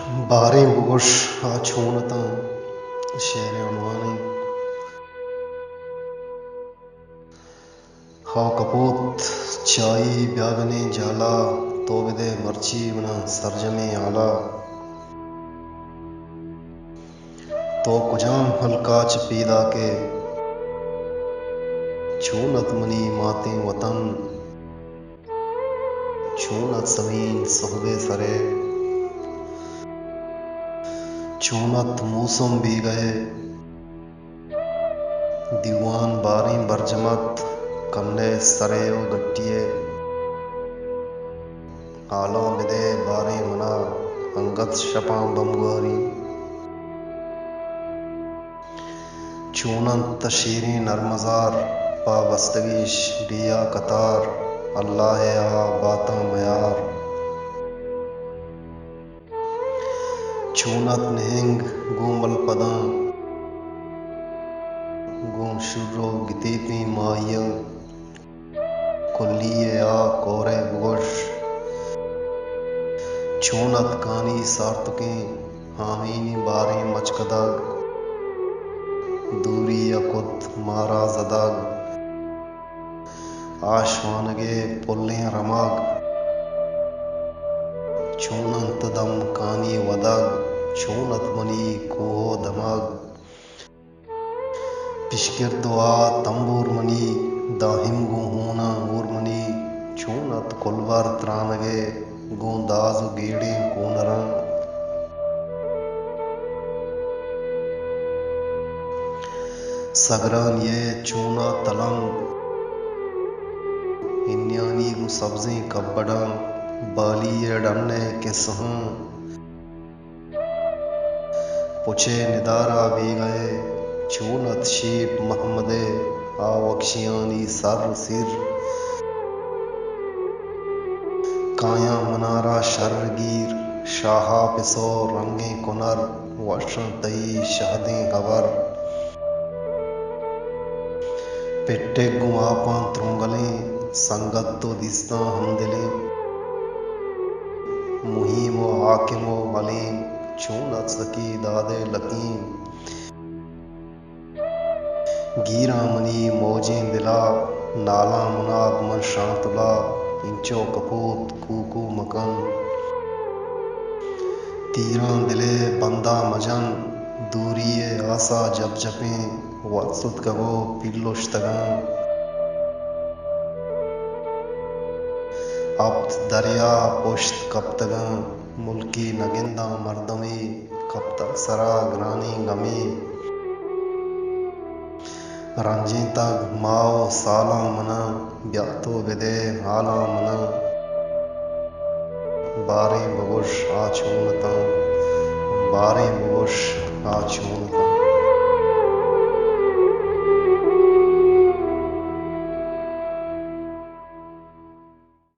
बारें बुगुश छूनता शेर उनवानी हाँ कपूत चाई ब्यागने जाला तो विदे मर्ची बना सरजमे आला तो कुजाम हलकाच पीदा के छूनत मनी माते वतन छूनत समीन सोहबे सरे छूनत मौसम भी गए दीवान बारें बरजमत कन्ने सरेयो गट्टिए आलों बिदे बारें मना अंगत शपां बमगोरी चूनत तशीरें नरमजार पाबस्तगीश बिया कतार अल्लाह आ बाता मयार चूनत नहंग गोमल पदां गोम शुर्रो गितीपी माहिया कुल्लिए आ कोरे बुगुश चूनत कानी सार्तुकें हामीनी बारें मचकदग दूरी यकुत मारा जदग आशवानगे पुल्लें रमग चूनत दम कानी वदग चूनत मनी कोहो दमग पिशकिर दुआ तंबूर मनी दाहिम गुहूना ऊर्मनी चूनत कुलवर त्रानगे गोंदाज गेड़े कोनरा सगरान ये चूना तलंग इन्यानी गु सब्जें कब्बड़ा बाली ये डन्ने के सहां पुछे निदारा भी गए चूनत शीप महमदे आवक्शियानी सर सिर काया मनारा शर्रगीर शाहा पिसो रंगे कुनर वशं तई शहदें गवर पेट्टे गुआपां त्रुंगलें संगत्तो दिस्तां हमदिलें मुहीम व हाकिम व अलीम चूनत सकी दादे लकीम गीरा मनी मौजें दिला नाला मुनाब मन शांतुला इंचो कपूत कूकू मकन तीरां दिले बंदा मजन दूरिये आसा जप जपें वत्सुत कगो पिल्लुश्तगन अब्त दरिया पुश्त कप्तगन मुल्की नगिंदा मर्दमी कब तक सरा ग्रानी गमी रंजें तक माओ साला मना ब्यातो विदे हाला मना बारें बुगुश छूनता बारें बुगुश छूनता।